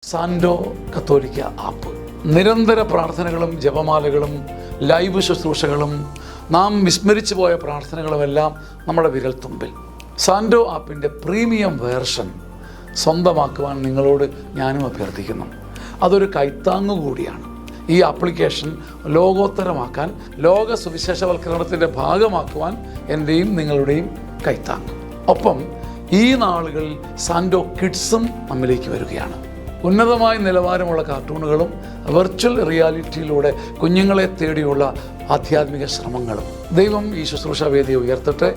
സാൻഡോ കത്തോലിക്ക ആപ്പ് നിരന്തര പ്രാർത്ഥനകളും ജപമാലകളും ലൈവ് ശുശ്രൂഷകളും നാം വിസ്മരിച്ചു പോയ പ്രാർത്ഥനകളുമെല്ലാം നമ്മുടെ വിരൽത്തുമ്പിൽ. സാൻഡോ ആപ്പിൻ്റെ പ്രീമിയം വേർഷൻ സ്വന്തമാക്കുവാൻ നിങ്ങളോട് ഞാനും അഭ്യർത്ഥിക്കുന്നു. അതൊരു കൈത്താങ്ങു കൂടിയാണ്. ഈ ആപ്ലിക്കേഷൻ ലോകോത്തരമാക്കാൻ, ലോക സുവിശേഷവൽക്കരണത്തിൻ്റെ ഭാഗമാക്കുവാൻ എൻ്റെയും നിങ്ങളുടെയും കൈത്താങ്ങ്. ഒപ്പം ഈ നാളുകളിൽ സാൻഡോ കിഡ്സും നമ്മിലേക്ക് വരികയാണ്. ഉന്നതമായ നിലവാരമുള്ള കാർട്ടൂണുകളും വെർച്വൽ റിയാലിറ്റിയിലൂടെ കുഞ്ഞുങ്ങളെ തേടിയുള്ള ആധ്യാത്മിക ശ്രമങ്ങളും. ദൈവം ഈ ശുശ്രൂഷ വേദിയെ ഉയർത്തട്ടെ.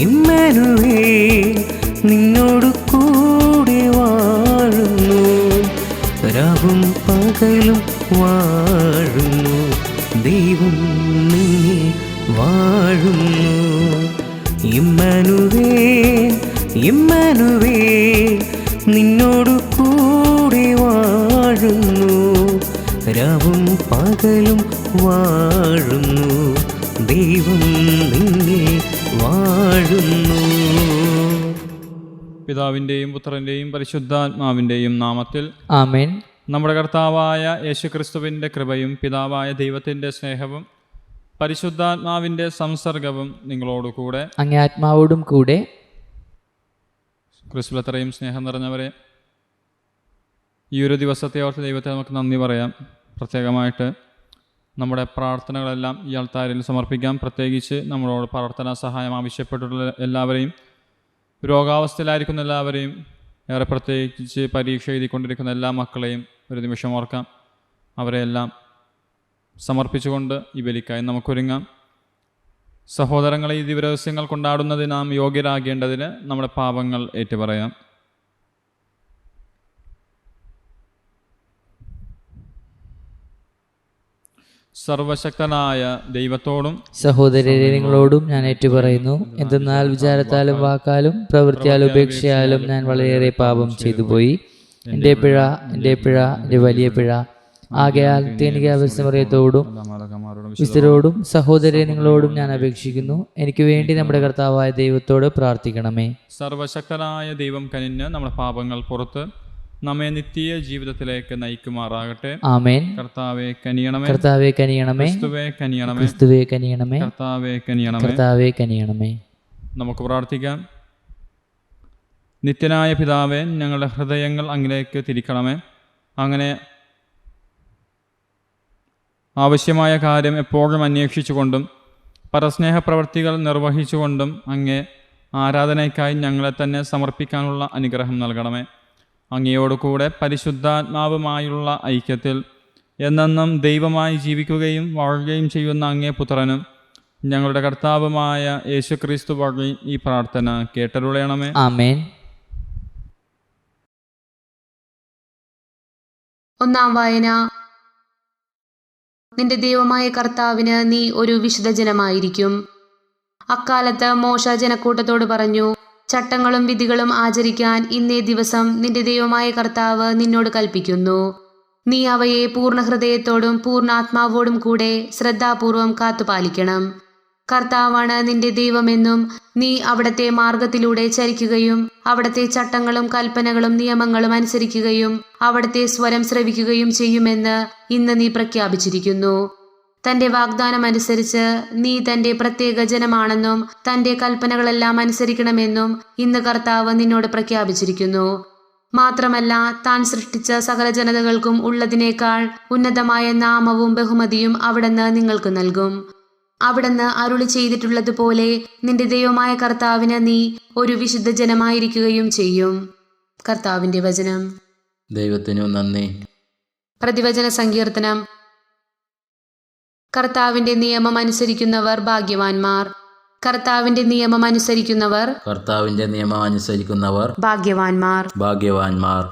ഇമ്മാനുവേൽ നിന്നോടു കൂടെ വാഴുന്നു, രാവും പകലും വാഴുന്നു, ദൈവം നിന്നെ വാഴുന്നു. ഇമ്മാനുവേൽ ഇമ്മാനുവേൽ നിന്നോടു കൂടെ വാഴുന്നു, രാവും പകലും വാഴുന്നു, ദൈവം നിന്നെ വാഴുന്നു. പിതാവിൻ്റെയും പുത്രൻ്റെയും പരിശുദ്ധാത്മാവിൻ്റെയും നാമത്തിൽ ആമേൻ. നമ്മുടെ കർത്താവായ യേശുക്രിസ്തുവിൻ്റെ കൃപയും പിതാവായ ദൈവത്തിൻ്റെ സ്നേഹവും പരിശുദ്ധാത്മാവിൻ്റെ സംസർഗവും നിങ്ങളോടുകൂടെ അങ്ങേ ആത്മാവോടും കൂടെ. ക്രിസ്തുവിൽ അത്രയും സ്നേഹം നിറഞ്ഞവരെ, ഈ ഒരു ദിവസത്തെ ഓർത്ത് ദൈവത്തെ നമുക്ക് നന്ദി പറയാം. പ്രത്യേകമായിട്ട് നമ്മുടെ പ്രാർത്ഥനകളെല്ലാം ഈ അൾത്താരിൽ സമർപ്പിക്കാം. പ്രത്യേകിച്ച് നമ്മളോട് പ്രാർത്ഥനാ സഹായം ആവശ്യപ്പെട്ടിട്ടുള്ള എല്ലാവരെയും, രോഗാവസ്ഥയിലായിരിക്കുന്ന എല്ലാവരെയും, ഏറെ പ്രത്യേകിച്ച് പരീക്ഷ എഴുതിക്കൊണ്ടിരിക്കുന്ന എല്ലാ മക്കളെയും ഒരു നിമിഷം ഓർക്കാം. അവരെയെല്ലാം സമർപ്പിച്ചുകൊണ്ട് ഈ ബലിക്കായി നമുക്കൊരുങ്ങാം. സഹോദരങ്ങളെ, ഈ ദിവരഹസ്യങ്ങൾ കൊണ്ടാടുന്നതിന് നാം യോഗ്യരാകേണ്ടതിന് നമ്മുടെ പാപങ്ങൾ ഏറ്റുപറയാം. സർവശക്തനായ ദൈവത്തോടും സഹോദരരെ നിങ്ങളോടും ഞാൻ ഏറ്റുപറയുന്നു. എന്തെന്നാൽ വിചാരത്താലും വാക്കാലും പ്രവൃത്തിയാലും ഉപേക്ഷയാലും ഞാൻ വളരെയേറെ പാപം ചെയ്തുപോയി. എൻ്റെ പിഴ, എൻ്റെ വലിയ പിഴ. ആകയാൽ തേനികാവസ്യമറിയത്തോടും വിസ്തരോടും സഹോദരരെ നിങ്ങളോടും ഞാൻ അപേക്ഷിക്കുന്നു, എനിക്ക് വേണ്ടി നമ്മുടെ കർത്താവായ ദൈവത്തോട് പ്രാർത്ഥിക്കണമേ. സർവശക്തനായ ദൈവം കനിഞ്ഞ് നമ്മുടെ പാപങ്ങൾ പുറത്ത് നമ്മെ നിത്യ ജീവിതത്തിലേക്ക് നയിക്കുമാറാകട്ടെ. ആമേൻ. കർത്താവേ കനിയണമേ, കർത്താവേ കനിയണമേ, ക്രിസ്തുവേ കനിയണമേ, ക്രിസ്തുവേ കനിയണമേ, കർത്താവേ കനിയണമേ, കർത്താവേ കനിയണമേ. നമുക്ക് പ്രാർത്ഥിക്കാം. നിത്യനായ പിതാവേ, ഞങ്ങളുടെ ഹൃദയങ്ങൾ അങ്ങിലേക്ക് തിരിക്കണമേ. അങ്ങനെ ആവശ്യമായ കാര്യം എപ്പോഴും അന്വേഷിച്ചുകൊണ്ടും പരസ്നേഹ പ്രവൃത്തികൾ നിർവഹിച്ചുകൊണ്ടും അങ്ങേ ആരാധനയ്ക്കായി ഞങ്ങളെ തന്നെ സമർപ്പിക്കാനുള്ള അനുഗ്രഹം നൽകണമേ. അങ്ങയോടുകൂടെ പരിശുദ്ധാത്മാവുമായുള്ള ഐക്യത്തിൽ എന്നെന്നും ദൈവമായി ജീവിക്കുകയും വാഴുകയും ചെയ്യുന്ന അങ്ങേ പുത്രനും ഞങ്ങളുടെ കർത്താവുമായ യേശുക്രിസ്തു വഴി ഈ പ്രാർത്ഥന കേട്ടരുളയണമേ. ആമേൻ. ഒന്നാം വായന. നിന്റെ ദൈവമായ കർത്താവിന് നീ ഒരു വിശുദ്ധ ജനമായിരിക്കും. അക്കാലത്ത് മോശ ജനക്കൂട്ടത്തോട് പറഞ്ഞു, ചട്ടങ്ങളും വിധികളും ആചരിക്കാൻ ഇന്നേ ദിവസം നിന്റെ ദൈവമായ കർത്താവ് നിന്നോട് കൽപ്പിക്കുന്നു. നീ അവയെ പൂർണ്ണ ഹൃദയത്തോടും പൂർണ്ണാത്മാവോടും കൂടെ ശ്രദ്ധാപൂർവം കാത്തുപാലിക്കണം. കർത്താവാണ് നിന്റെ ദൈവമെന്നും നീ അവിടത്തെ മാർഗത്തിലൂടെ ചരിക്കുകയും അവിടത്തെ ചട്ടങ്ങളും കൽപ്പനകളും നിയമങ്ങളും അനുസരിക്കുകയും അവിടത്തെ സ്വരം ശ്രവിക്കുകയും ചെയ്യുമെന്ന് ഇന്ന് നീ പ്രഖ്യാപിച്ചിരിക്കുന്നു. തന്റെ വാഗ്ദാനം അനുസരിച്ച് നീ തന്റെ പ്രത്യേക ജനമാണെന്നും തന്റെ കൽപ്പനകളെല്ലാം അനുസരിക്കണമെന്നും ഇന്ന് കർത്താവ് നിന്നോട് പ്രഖ്യാപിച്ചിരിക്കുന്നു. മാത്രമല്ല, താൻ സൃഷ്ടിച്ച സകല ജനതകൾക്കും ഉള്ളതിനേക്കാൾ ഉന്നതമായ നാമവും ബഹുമതിയും അവിടുന്ന് നിങ്ങൾക്ക് നൽകും. അവിടുന്ന് അരുളി ചെയ്തിട്ടുള്ളതുപോലെ നിന്റെ ദൈവമായ കർത്താവിന് നീ ഒരു വിശുദ്ധ ജനമായിരിക്കുകയും ചെയ്യും. കർത്താവിന്റെ വചനം. ദൈവത്തിനു നന്ദി. പ്രതിവചന സങ്കീർത്തനം. കർത്താവിന്റെ നിയമം അനുസരിക്കുന്നവർ ഭാഗ്യവാന്മാർ. കർത്താവിന്റെ നിയമം അനുസരിക്കുന്നവർ ഭാഗ്യവാന്മാർ. ഭാഗ്യവാന്മാർ.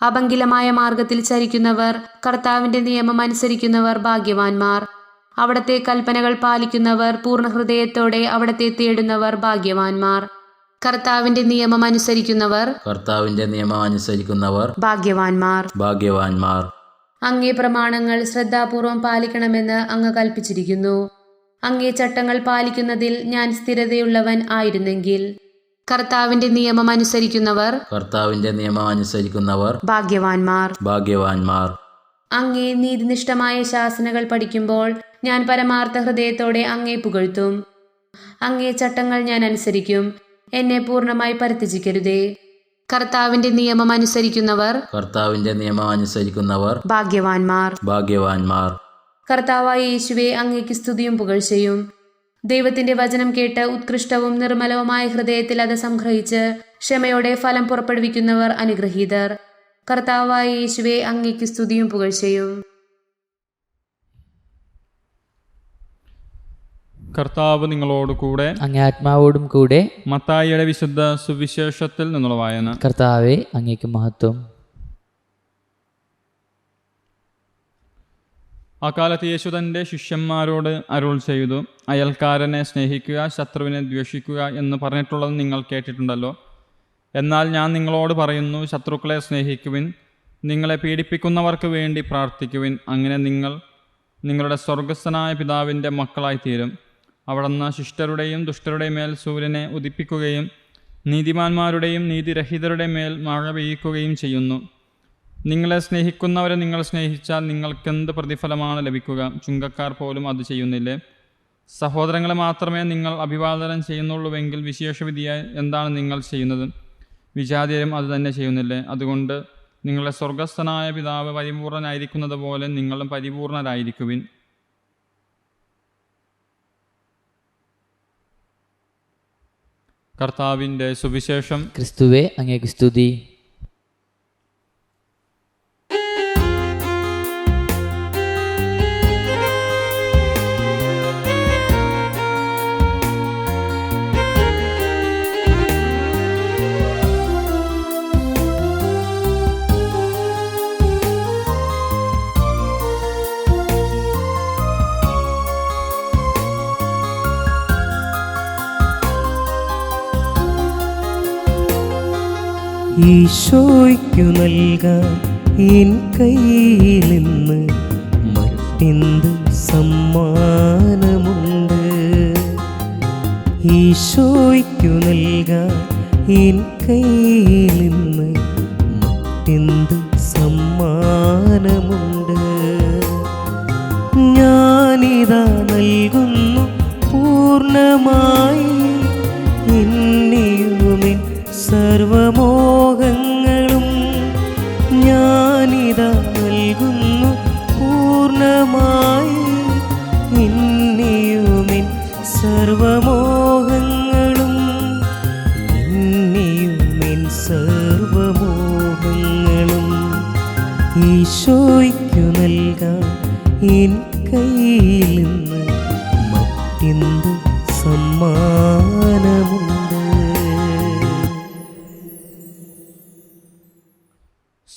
അപങ്കിലമായ മാർഗത്തിൽ ചരിക്കുന്നവർ കർത്താവിന്റെ നിയമം അനുസരിക്കുന്നവർ ഭാഗ്യവാന്മാർ. അവിടത്തെ കൽപ്പനകൾ പാലിക്കുന്നവർ പൂർണ്ണ ഹൃദയത്തോടെ അവിടത്തെ തേടുന്നവർ ഭാഗ്യവാന്മാർ. കർത്താവിന്റെ നിയമം അനുസരിക്കുന്നവർ ഭാഗ്യവാന്മാർ. അങ്ങേ പ്രമാണങ്ങൾ ശ്രദ്ധാപൂർവം പാലിക്കണമെന്ന് അങ്ങ് കൽപ്പിച്ചിരിക്കുന്നു. അങ്ങേ ചട്ടങ്ങൾ പാലിക്കുന്നതിൽ ഞാൻ സ്ഥിരതയുള്ളവൻ ആയിരുന്നെങ്കിൽ. കർത്താവിന്റെ നിയമം അനുസരിക്കുന്നവർ ഭാഗ്യവാന്മാർ. അങ്ങേ നീതിനിഷ്ഠമായ ശാസനകൾ പഠിക്കുമ്പോൾ ഞാൻ പരമാർത്ഥ ഹൃദയത്തോടെ അങ്ങേ പുകഴ്ത്തും. അങ്ങേ ചട്ടങ്ങൾ ഞാൻ അനുസരിക്കും. എന്നെ പൂർണ്ണമായി പരിത്യജിക്കരുതേ. കർത്താവിന്റെ നിയമം അനുസരിക്കുന്നവർ ഭാഗ്യവാന്മാർ. കർത്താവായ യേശുവേ, അങ്ങേക്ക് സ്തുതിയും പുകഴ്ചയും. ദൈവത്തിന്റെ വചനം കേട്ട് ഉത്കൃഷ്ടവും നിർമ്മലവുമായ ഹൃദയത്തിൽ അത് സംഗ്രഹിച്ച് ക്ഷമയോടെ ഫലം പുറപ്പെടുവിക്കുന്നവർ അനുഗ്രഹീതർ. കർത്താവായ യേശുവേ, അങ്ങേക്ക് സ്തുതിയും പുകഴ്ചയും. കർത്താവ് നിങ്ങളോട് കൂടെ, അങ്ങേ ആത്മാവോടും കൂടെ. മത്തായിയുടെ വിശുദ്ധ സുവിശേഷത്തിൽ നിന്നുള്ള വായന. കർത്താവേ, അങ്ങേക്ക് മഹത്വം. അക്കാലത്ത് യേശു തൻ്റെ ശിഷ്യന്മാരോട് അരുൾ ചെയ്തു, അയൽക്കാരനെ സ്നേഹിക്കുക, ശത്രുവിനെ ദ്വേഷിക്കുക എന്ന് പറഞ്ഞിട്ടുള്ളത് നിങ്ങൾ കേട്ടിട്ടുണ്ടല്ലോ. എന്നാൽ ഞാൻ നിങ്ങളോട് പറയുന്നു, ശത്രുക്കളെ സ്നേഹിക്കുവിൻ, നിങ്ങളെ പീഡിപ്പിക്കുന്നവർക്ക് വേണ്ടി പ്രാർത്ഥിക്കുവിൻ. അങ്ങനെ നിങ്ങൾ നിങ്ങളുടെ സ്വർഗസ്ഥനായ പിതാവിൻ്റെ മക്കളായിത്തീരും. അവിടുന്ന് ശിഷ്ടരുടെയും ദുഷ്ടരുടെയും മേൽ സൂര്യനെ ഉദിപ്പിക്കുകയും നീതിമാന്മാരുടെയും നീതിരഹിതരുടെ മേൽ മഴ പെയ്യിക്കുകയും ചെയ്യുന്നു. നിങ്ങളെ സ്നേഹിക്കുന്നവരെ നിങ്ങൾ സ്നേഹിച്ചാൽ നിങ്ങൾക്കെന്ത് പ്രതിഫലമാണ് ലഭിക്കുക? ചുങ്കക്കാർ പോലും അത് ചെയ്യുന്നില്ലേ? സഹോദരങ്ങളെ മാത്രമേ നിങ്ങൾ അഭിവാദനം ചെയ്യുന്നുള്ളൂവെങ്കിൽ വിശേഷവിധിയായി എന്താണ് നിങ്ങൾ ചെയ്യുന്നത്? വിജാതിയരും അത് തന്നെ ചെയ്യുന്നില്ലേ? അതുകൊണ്ട് നിങ്ങളുടെ സ്വർഗസ്ഥനായ പിതാവ് പരിപൂർണനായിരിക്കുന്നത് പോലെ നിങ്ങളും പരിപൂർണരായിരിക്കുവിൻ. കർത്താവിൻ്റെ സുവിശേഷം. ക്രിസ്തുവേ, അങ്ങേക്ക് സ്തുതി. ഈശോയ്ക്കു നൽകാൻ എൻ കയ്യിലിന്ന് മറ്റെന്ത് സമ്മാനമുണ്ട്? ഈശോയ്ക്കു നൽകാൻ എൻ കയ്യിലിന്ന് മറ്റെന്ത് സമ്മാനമുണ്ട്? ഞാനിതാ നൽകുന്നു പൂർണ്ണമായി എന്നെയുമെൻ സർവമോഹങ്ങളും. ഞാനിതാ നൽകുന്നു പൂർണ്ണമായി എന്നെയുമെൻ സർവമോഹങ്ങളും. എന്നെയുമെൻ സർവമോഹങ്ങളും ഈശോയ്ക്കു നൽകാൻ എൻ കയ്യിലിന്ന് മറ്റെന്ത് സമ്മാനമുണ്ട്?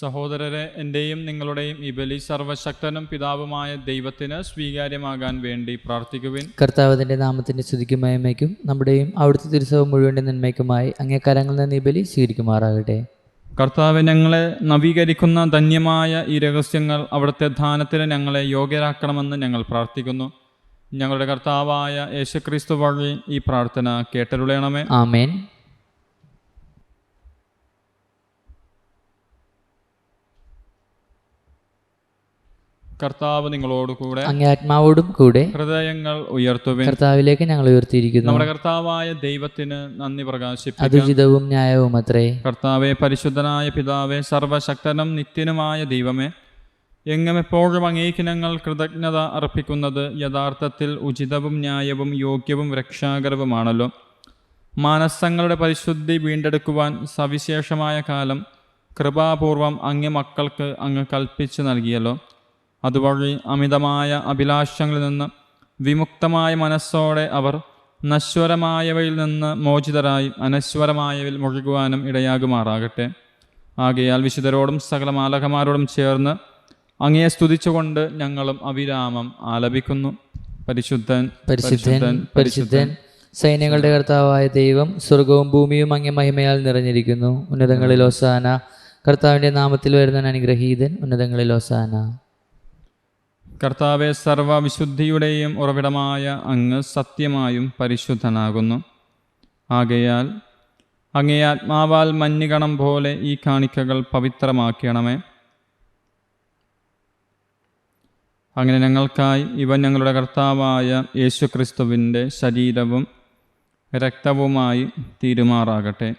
സഹോദരരെ, എൻ്റെയും നിങ്ങളുടെയും ഈ ബലി സർവശക്തനും പിതാവുമായ ദൈവത്തിന് സ്വീകാര്യമാകാൻ വേണ്ടി പ്രാർത്ഥിക്കുവിൻ. കർത്താവിന്റെ നാമത്തിന്റെ സ്തുതിക്കും മഹിമയ്ക്കും നമ്മുടെയും അവിടുത്തെ തിരുസഭ മുഴുവൻ്റെ നന്മയ്ക്കുമായി അങ്ങേ കരങ്ങളിൽ നിന്ന് ഈ ബലി സ്വീകരിക്കുമാറാകട്ടെ. കർത്താവ്, ഞങ്ങളെ നവീകരിക്കുന്ന ധന്യമായ ഈ രഹസ്യങ്ങൾ അവിടുത്തെ ദാനത്തിന് ഞങ്ങളെ യോഗ്യരാക്കണമെന്ന് ഞങ്ങൾ പ്രാർത്ഥിക്കുന്നു. ഞങ്ങളുടെ കർത്താവായ യേശുക്രിസ്തു വഴി ഈ പ്രാർത്ഥന കേട്ടരുളയണമേ. ആമേൻ. കർത്താവ് നിങ്ങളോടുകൂടെ, അങ്ങേ ആത്മാവോടും കൂടെ. ഹൃദയങ്ങൾ ഉയർത്തുവിൻ. കർത്താവിലേക്ക് ഞങ്ങൾ ഉയർത്തിയിരിക്കുന്നു. നമ്മുടെ കർത്താവായ ദൈവത്തിന് നന്ദി പ്രകാശിപ്പിക്കാം. അതുചിതവും ന്യായവും അത്രേ. കർത്താവെ, പരിശുദ്ധനായ പിതാവേ, സർവശക്തനും നിത്യനുമായ ദൈവമേ, എങ്ങും എപ്പോഴും അങ്ങേക്ക് ഞങ്ങൾ കൃതജ്ഞത അർപ്പിക്കുന്നത് യഥാർത്ഥത്തിൽ ഉചിതവും ന്യായവും യോഗ്യവും രക്ഷാകരവുമാണല്ലോ. മാനസങ്ങളുടെ പരിശുദ്ധി വീണ്ടെടുക്കുവാൻ സവിശേഷമായ കാലം കൃപാപൂർവം അങ്ങേ മക്കൾക്ക് അങ്ങ് കൽപ്പിച്ചു നൽകിയല്ലോ. അതുവഴി അമിതമായ അഭിലാഷങ്ങളിൽ നിന്ന് വിമുക്തമായ മനസ്സോടെ അവർ നശ്വരമായവയിൽ നിന്ന് മോചിതരായി അനശ്വരമായവയിൽ മുഴുകുവാനും ഇടയാകുമാറാകട്ടെ. ആകയാൽ വിശുദ്ധരോടും സകല മാലാഖമാരോടും ചേർന്ന് അങ്ങയെ സ്തുതിച്ചുകൊണ്ട് ഞങ്ങളും അവിരാമം ആലപിക്കുന്നു. പരിശുദ്ധൻ, പരിശുദ്ധൻ, പരിശുദ്ധൻ, സൈന്യങ്ങളുടെ കർത്താവായ ദൈവം, സ്വർഗവും ഭൂമിയും അങ്ങേ മഹിമയാൽ നിറഞ്ഞിരിക്കുന്നു. ഉന്നതങ്ങളിൽ ഹോസാന. കർത്താവിന്റെ നാമത്തിൽ വരുന്നവൻ അനുഗ്രഹീതൻ. ഉന്നതങ്ങളിൽ ഹോസാന. കർത്താവെ, സർവവിശുദ്ധിയുടെയും ഉറവിടമായ അങ്ങ് സത്യമായും പരിശുദ്ധനാകുന്നു. ആകയാൽ അങ്ങേ ആത്മാവാൽ മഞ്ഞുകണം പോലെ ഈ കാണിക്കകൾ പവിത്രമാക്കണമേ. അങ്ങനെ ഞങ്ങൾക്കായി ഇവ ഞങ്ങളുടെ കർത്താവായ യേശുക്രിസ്തുവിൻ്റെ ശരീരവും രക്തവുമായി തീരുമാറാകട്ടെ.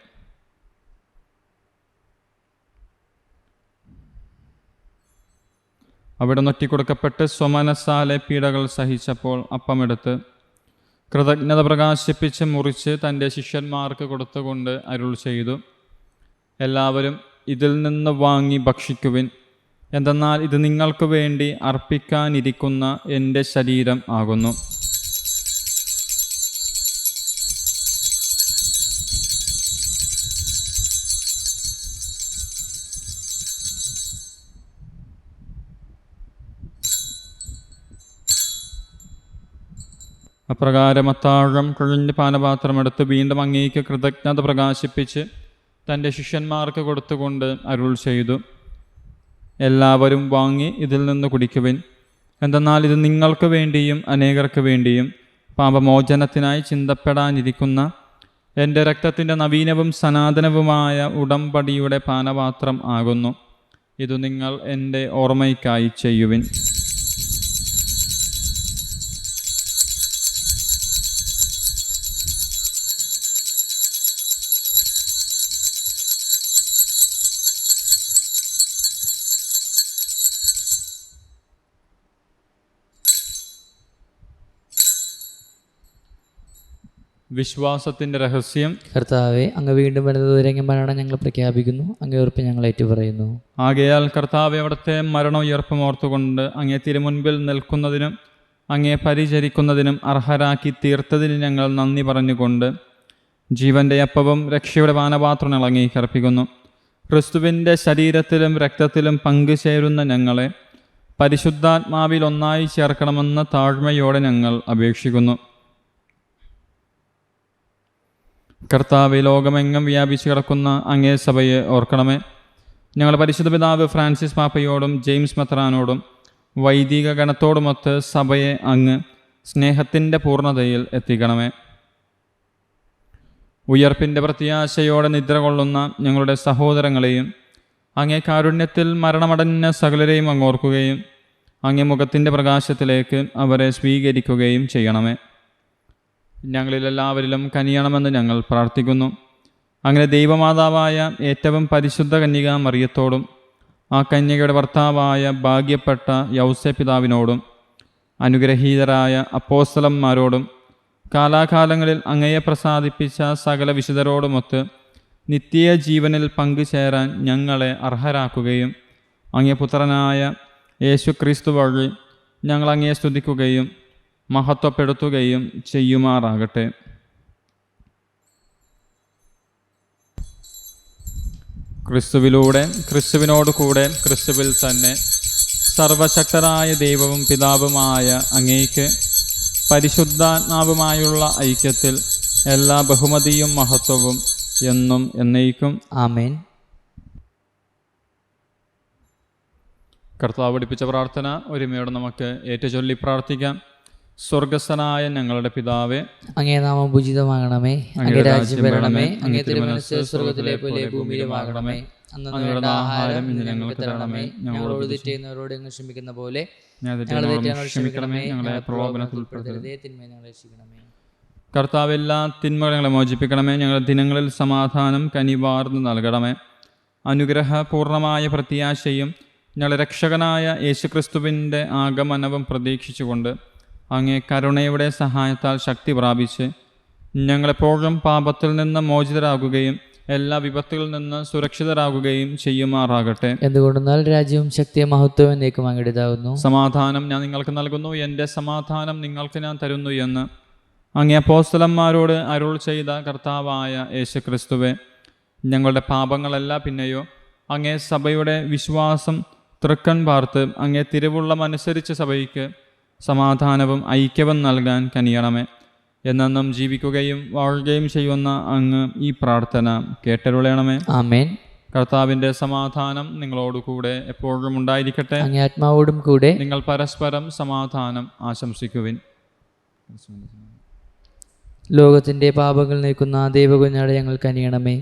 അവിടെ നൊറ്റിക്കൊടുക്കപ്പെട്ട് സ്വമനസാലെ പീഡകൾ സഹിച്ചപ്പോൾ അപ്പമെടുത്ത് കൃതജ്ഞത പ്രകാശിപ്പിച്ച് മുറിച്ച് തൻ്റെ ശിഷ്യന്മാർക്ക് കൊടുത്തുകൊണ്ട് അരുൾ ചെയ്തു, എല്ലാവരും ഇതിൽ നിന്ന് വാങ്ങി ഭക്ഷിക്കുവിൻ. എന്തെന്നാൽ ഇത് നിങ്ങൾക്ക് വേണ്ടി അർപ്പിക്കാനിരിക്കുന്ന എൻ്റെ ശരീരം ആകുന്നു. അപ്രകാരം അത്താഴം കഴിഞ്ഞ് പാനപാത്രമെടുത്ത് വീണ്ടും അങ്ങേക്ക് കൃതജ്ഞത പ്രകാശിപ്പിച്ച് തൻ്റെ ശിഷ്യന്മാർക്ക് കൊടുത്തുകൊണ്ട് അരുൾ ചെയ്തു, എല്ലാവരും വാങ്ങി ഇതിൽ നിന്ന് കുടിക്കുവിൻ. എന്തെന്നാൽ ഇത് നിങ്ങൾക്ക് വേണ്ടിയും അനേകർക്ക് വേണ്ടിയും പാപമോചനത്തിനായി ചിന്തപ്പെടാനിരിക്കുന്ന എൻ്റെ രക്തത്തിൻ്റെ നവീനവും സനാതനവുമായ ഉടമ്പടിയുടെ പാനപാത്രം ആകുന്നു. ഇത് നിങ്ങൾ എൻ്റെ ഓർമ്മയ്ക്കായി ചെയ്യുവിൻ. വിശ്വാസത്തിൻ്റെ രഹസ്യം. കർത്താവെ, അങ്ങ് വീണ്ടും വരുന്നതുവരെ അങ്ങ് മരണം ഞങ്ങൾ പ്രഖ്യാപിക്കുന്നു. അങ്ങേ ഉറപ്പ് ഞങ്ങൾ ഏറ്റുപറയുന്നു. ആകയാൽ കർത്താവെ, അവിടുത്തെ മരണോയർപ്പം ഓർത്തുകൊണ്ട് അങ്ങേ തിരുമുൻപിൽ നിൽക്കുന്നതിനും അങ്ങേ പരിചരിക്കുന്നതിനും അർഹരാക്കി തീർത്തതിന് ഞങ്ങൾ നന്ദി പറഞ്ഞുകൊണ്ട് ജീവൻ്റെ അപ്പവും രക്ഷയുടെ പാനപാത്രങ്ങൾ അങ്ങേക്ക് അർപ്പിക്കുന്നു. ക്രിസ്തുവിൻ്റെ ശരീരത്തിലും രക്തത്തിലും പങ്കുചേരുന്ന ഞങ്ങളെ പരിശുദ്ധാത്മാവിൽ ഒന്നായി ചേർക്കണമെന്ന് താഴ്മയോടെ ഞങ്ങൾ അപേക്ഷിക്കുന്നു. കർത്താവെ, ലോകമെങ്ങും വ്യാപിച്ചു കിടക്കുന്ന അങ്ങേ സഭയെ ഓർക്കണമേ. ഞങ്ങളുടെ പരിശുദ്ധ പിതാവ് ഫ്രാൻസിസ് പാപ്പയോടും ജെയിംസ് മെത്രാനോടും വൈദിക ഗണത്തോടുമൊത്ത് സഭയെ അങ്ങ് സ്നേഹത്തിൻ്റെ പൂർണ്ണതയിൽ എത്തിക്കണമേ. ഉയർപ്പിൻ്റെ പ്രത്യാശയോടെ നിദ്ര കൊള്ളുന്ന ഞങ്ങളുടെ സഹോദരങ്ങളെയും അങ്ങേ കാരുണ്യത്തിൽ മരണമടഞ്ഞ സകലരെയും അങ്ങോർക്കുകയും അങ്ങേ മുഖത്തിൻ്റെ പ്രകാശത്തിലേക്ക് അവരെ സ്വീകരിക്കുകയും ചെയ്യണമേ. ഞങ്ങളിലെല്ലാവരിലും കനിയണമെന്ന് ഞങ്ങൾ പ്രാർത്ഥിക്കുന്നു. അങ്ങനെ ദൈവമാതാവായ ഏറ്റവും പരിശുദ്ധ കന്യക മറിയത്തോടും ആ കന്യകയുടെ ഭർത്താവായ ഭാഗ്യപ്പെട്ട യൗസേ പിതാവിനോടും അനുഗ്രഹീതരായ അപ്പോസ്തലന്മാരോടും കാലാകാലങ്ങളിൽ അങ്ങയെ പ്രസാദിപ്പിച്ച സകല വിശുദ്ധരോടുമൊത്ത് നിത്യ ജീവനിൽ പങ്കുചേരാൻ ഞങ്ങളെ അർഹരാക്കുകയും അങ്ങേ പുത്രനായ യേശുക്രിസ്തു വഴി ഞങ്ങൾ അങ്ങയെ സ്തുതിക്കുകയും മഹത്വപ്പെടുത്തുകയും ചെയ്യുമാറാകട്ടെ. ക്രിസ്തുവിലൂടെ, ക്രിസ്തുവിനോട് കൂടെ, ക്രിസ്തുവിൽ തന്നെ സർവശക്തരായ ദൈവവും പിതാവുമായ അങ്ങേക്ക് പരിശുദ്ധാത്മാവുമായുള്ള ഐക്യത്തിൽ എല്ലാ ബഹുമതിയും മഹത്വവും എന്നും എന്നേക്കും ആമേൻ. കർത്താവ് പഠിപ്പിച്ച പ്രാർത്ഥന ഒരുമയോടെ നമുക്ക് ഏറ്റുചൊല്ലി പ്രാർത്ഥിക്കാം. സ്വർഗസ്ഥനായ ഞങ്ങളുടെ പിതാവേ, അങ്ങേ നാമം പൂജിതമാകണമേ, അങ്ങേ രാജ്യം വരണമേ, അങ്ങേ തിരുമനസ്സ് സ്വർഗ്ഗത്തിലെ പോലെ ഭൂമിയിലുമാകണമേ. അന്നത്തെ ആഹാരം ഇന്ന് ഞങ്ങൾക്ക് തരണമേ, ഞങ്ങളോട് തെറ്റ് ചെയ്യുന്നവരോട് ഞങ്ങൾ ക്ഷമിക്കുന്ന പോലെ ഞങ്ങളുടെ തെറ്റുകളോട് ക്ഷമിക്കണമേ, ഞങ്ങളെ പ്രലോഭനത്തിൽ ഉൾപ്പെടുത്തരുതേ, തിന്മയെ ഞങ്ങളെ രക്ഷിക്കണമേ. കർത്താവ് എല്ലാ തിന്മകളെ മോചിപ്പിക്കണമേ, ഞങ്ങളുടെ ദിനങ്ങളിൽ സമാധാനം കനിവാർന്ന് നൽകണമേ. അനുഗ്രഹപൂർണമായ പ്രത്യാശയും ഞങ്ങളുടെ രക്ഷകനായ യേശുക്രിസ്തുവിൻ്റെ ആഗമനവും പ്രതീക്ഷിച്ചുകൊണ്ട് അങ്ങേ കരുണയുടെ സഹായത്താൽ ശക്തി പ്രാപിച്ച് ഞങ്ങളെപ്പോഴും പാപത്തിൽ നിന്ന് മോചിതരാകുകയും എല്ലാ വിപത്തുകളിൽ നിന്ന് സുരക്ഷിതരാകുകയും ചെയ്യുമാറാകട്ടെ. എന്തുകൊണ്ടെന്നാൽ രാജ്യവും ശക്തിയും മഹത്വവും എന്നേക്കും അങ്ങയുടേതാകുന്നു. സമാധാനം ഞാൻ നിങ്ങൾക്ക് നൽകുന്നു, എൻ്റെ സമാധാനം നിങ്ങൾക്ക് ഞാൻ തരുന്നു എന്ന് അങ്ങേ അപ്പോസ്തലന്മാരോട് അരുൾ ചെയ്ത കർത്താവായ യേശുക്രിസ്തുവേ, ഞങ്ങളുടെ പാപങ്ങളല്ല പിന്നെയോ അങ്ങേ സഭയുടെ വിശ്വാസം തൃക്കൺ പാർത്ത് അങ്ങേ തിരുവുള്ളമനുസരിച്ച് സഭയ്ക്ക് സമാധാനവും ഐക്യവും നൽകാൻ കനിയണമേ. എന്നെന്നും ജീവിക്കുകയും വാഴുകയും ചെയ്യുന്ന അങ്ങ് ഈ പ്രാർത്ഥന കേട്ടരുളയണമേ. ആമേൻ. കർത്താവിൻ്റെ സമാധാനം നിങ്ങളോടുകൂടെ എപ്പോഴും ഉണ്ടായിരിക്കട്ടെ. അങ്ങേ ആത്മാവോടും കൂടെ. നിങ്ങൾ പരസ്പരം സമാധാനം ആശംസിക്കുവിൻ. ലോകത്തിൻ്റെ പാപങ്ങൾ നീക്കുന്ന ദൈവകുഞ്ഞാടെ ഞങ്ങൾ കനിയണമേ.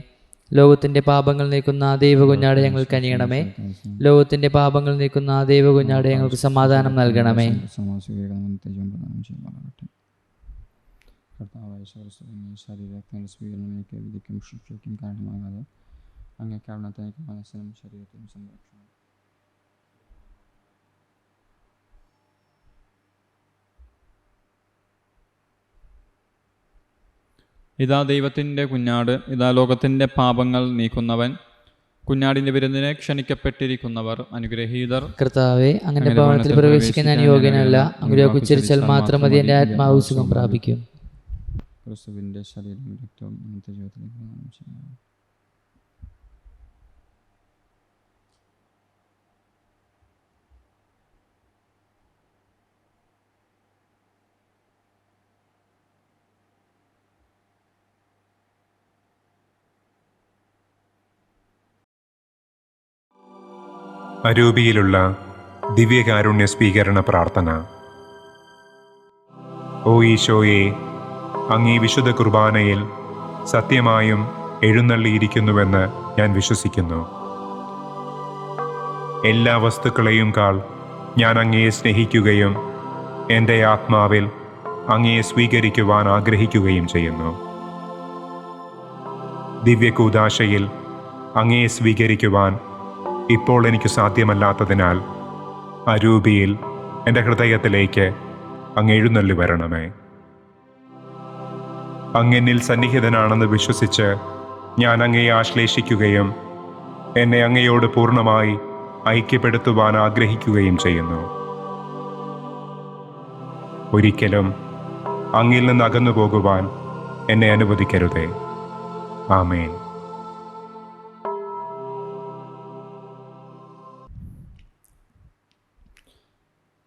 ലോകത്തിൻ്റെ പാപങ്ങൾ നീക്കുന്ന ദൈവകുഞ്ഞാടെ ഞങ്ങൾ കനിയണമേ. ലോകത്തിൻ്റെ പാപങ്ങൾ നീക്കുന്ന ദൈവകുഞ്ഞാടെ ഞങ്ങൾക്ക് സമാധാനം നൽകണമേ. ശരീരത്തിൽ സ്വീകരണമേക്ക് വിധിക്കും ശിക്ഷയ്ക്കും കാരണമാകാതെ അങ്ങേ കാരണത്തേക്ക് മനസ്സിനും ശരീരത്തിനും സംരക്ഷണം. ഇതാ ദൈവത്തിൻ്റെ കുഞ്ഞാട്, ഇതാ ലോകത്തിൻ്റെ പാപങ്ങൾ നീക്കുന്നവൻ. കുഞ്ഞാടിൻ്റെ വിരുന്നിനെ ക്ഷണിക്കപ്പെട്ടിരിക്കുന്നവർ അനുഗ്രഹീതർ. കർത്താവേ, അങ്ങനെ ഭവനത്തിൽ പ്രവേശിക്കാൻ ഞാൻ യോഗ്യനല്ല. അങ്ങ് ഉച്ചരിച്ചാൽ മാത്രം മതി, എൻ്റെ ആത്മാവ് സുഖം പ്രാപിക്കും. ക്രിസ്തുവിൻ്റെ ശരീരവും രക്തവും ഇന്നത്തെ ജീവിതത്തിലേക്ക് അരൂപിയിലുള്ള ദിവ്യകാരുണ്യ സ്വീകരണ പ്രാർത്ഥന. ഓ ഈശോയെ, അങ്ങീ വിശുദ്ധ കുർബാനയിൽ സത്യമായും എഴുന്നള്ളിയിരിക്കുന്നുവെന്ന് ഞാൻ വിശ്വസിക്കുന്നു. എല്ലാ വസ്തുക്കളെയും കാൾ ഞാൻ അങ്ങയെ സ്നേഹിക്കുകയും എൻ്റെ ആത്മാവിൽ അങ്ങയെ സ്വീകരിക്കുവാൻ ആഗ്രഹിക്കുകയും ചെയ്യുന്നു. ദിവ്യകൂദാശയിൽ അങ്ങയെ സ്വീകരിക്കുവാൻ ഇപ്പോൾ എനിക്ക് സാധ്യമല്ലാത്തതിനാൽ അരൂപിയിൽ എൻ്റെ ഹൃദയത്തിലേക്ക് അങ്ങ് എഴുന്നള്ളി വരണമേ. അങ്ങെന്നിൽ സന്നിഹിതനാണെന്ന് വിശ്വസിച്ച് ഞാൻ അങ്ങയെ ആശ്ലേഷിക്കുകയും എന്നെ അങ്ങയോട് പൂർണ്ണമായി ഐക്യപ്പെടുത്തുവാൻ ആഗ്രഹിക്കുകയും ചെയ്യുന്നു. ഒരിക്കലും അങ്ങിൽ നിന്ന് അകന്നു പോകുവാൻ എന്നെ അനുവദിക്കരുതേ. ആമേൻ.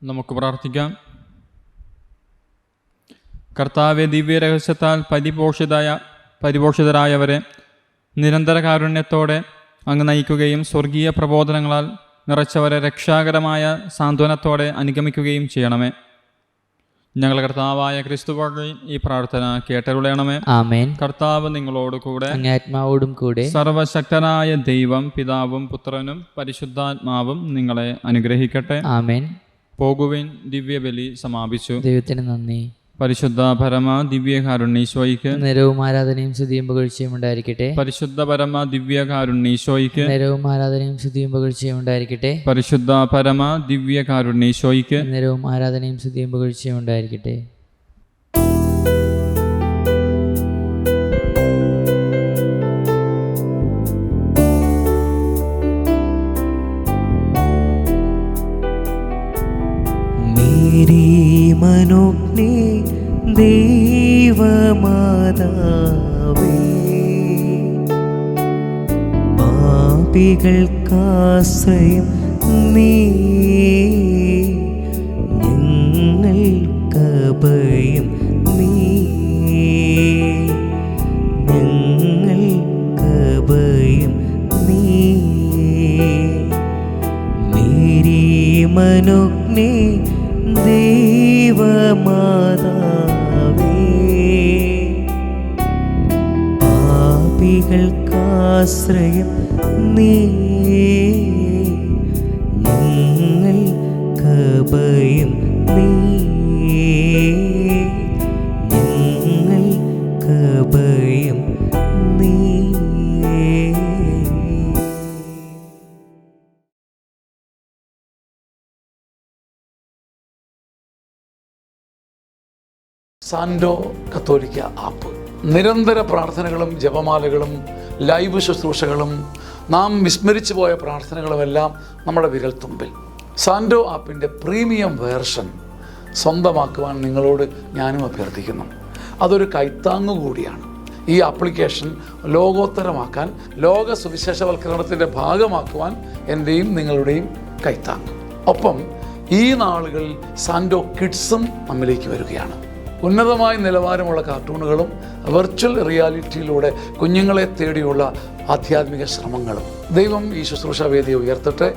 നമുക്ക് പ്രാർത്ഥിക്കാം. കർത്താവെ, ദിവ്യരഹസ്യത്താൽ പരിപോഷിതരായവരെ നിരന്തര കാരുണ്യത്തോടെ അങ്ങ് നയിക്കുകയും സ്വർഗീയ പ്രബോധനങ്ങളാൽ നിറച്ചവരെ രക്ഷാകരമായ സാന്ത്വനത്തോടെ അനുഗമിക്കുകയും ചെയ്യണമേ. ഞങ്ങളുടെ കർത്താവായ ക്രിസ്തു വഴി ഈ പ്രാർത്ഥന കേട്ടരുളയണമേ. ആമേൻ. കർത്താവ് നിങ്ങളോട് കൂടെ, അങ്ങേ ആത്മാവോടും കൂടെ. സർവശക്തനായ ദൈവം പിതാവും പുത്രനും പരിശുദ്ധാത്മാവും നിങ്ങളെ അനുഗ്രഹിക്കട്ടെ. ആമേൻ. പോകുവിൻ, ദിവ്യബലി സമാപിച്ചു. ദൈവത്തിന് നന്ദി. പരിശുദ്ധ പരമ ദിവ്യകാരുണ്യീശോയ്ക്ക് നേരവും ആരാധനയും സ്തുതിയും പുകഴ്ചയും ഉണ്ടായിരിക്കട്ടെ. പരിശുദ്ധ പരമ ദിവ്യകാരുണ്യീശോയ്ക്ക് നേരവും ആരാധനയും സ്തുതിയും പുകഴ്ചയും ഉണ്ടായിരിക്കട്ടെ. പരിശുദ്ധ പരമ ദിവ്യകാരുണ്യീശോയ്ക്ക് നേരവും ആരാധനയും സ്തുതിയും പുകഴ്ചയും ഉണ്ടായിരിക്കട്ടെ. മേരി മനോജ്ഞേ ദേവമാതാവേ, പാപികളായ പാപികൾക്കാശ്രയം നീ, ഞങ്ങൾക്കഭയം നീ, ഞങ്ങൾക്കഭയം നീ. മേരി മനോജ്ഞേ ദൈവമാതാവേ, പാപികൾക്കാശ്രയം നീ, ഞങ്ങൾക്കഭയം നീ, ഞങ്ങൾക്കഭയം നീ. സാൻഡോ കത്തോലിക്ക ആപ്പ് നിരന്തര പ്രാർത്ഥനകളും ജപമാലകളും ലൈവ് ശുശ്രൂഷകളും നാം വിസ്മരിച്ചു പോയ പ്രാർത്ഥനകളുമെല്ലാം നമ്മുടെ വിരൽത്തുമ്പിൽ. സാൻഡോ ആപ്പിൻ്റെ പ്രീമിയം വേർഷൻ സ്വന്തമാക്കുവാൻ നിങ്ങളോട് ഞാനും അഭ്യർത്ഥിക്കുന്നു. അതൊരു കൈത്താങ്ങു കൂടിയാണ്. ഈ ആപ്ലിക്കേഷൻ ലോകോത്തരമാക്കാൻ, ലോക സുവിശേഷവൽക്കരണത്തിൻ്റെ ഭാഗമാക്കുവാൻ എൻ്റെയും നിങ്ങളുടെയും കൈത്താങ്ങ്. ഒപ്പം ഈ നാളുകളിൽ സാൻഡോ കിഡ്സും നമ്മിലേക്ക് വരികയാണ്. ഉന്നതമായ നിലവാരമുള്ള കാർട്ടൂണുകളും വെർച്വൽ റിയാലിറ്റിയിലൂടെ കുഞ്ഞുങ്ങളെ തേടിയുള്ള ആധ്യാത്മിക ശ്രമങ്ങളും. ദൈവം ഈ ശുശ്രൂഷ വേദിയെ ഉയർത്തട്ടെ.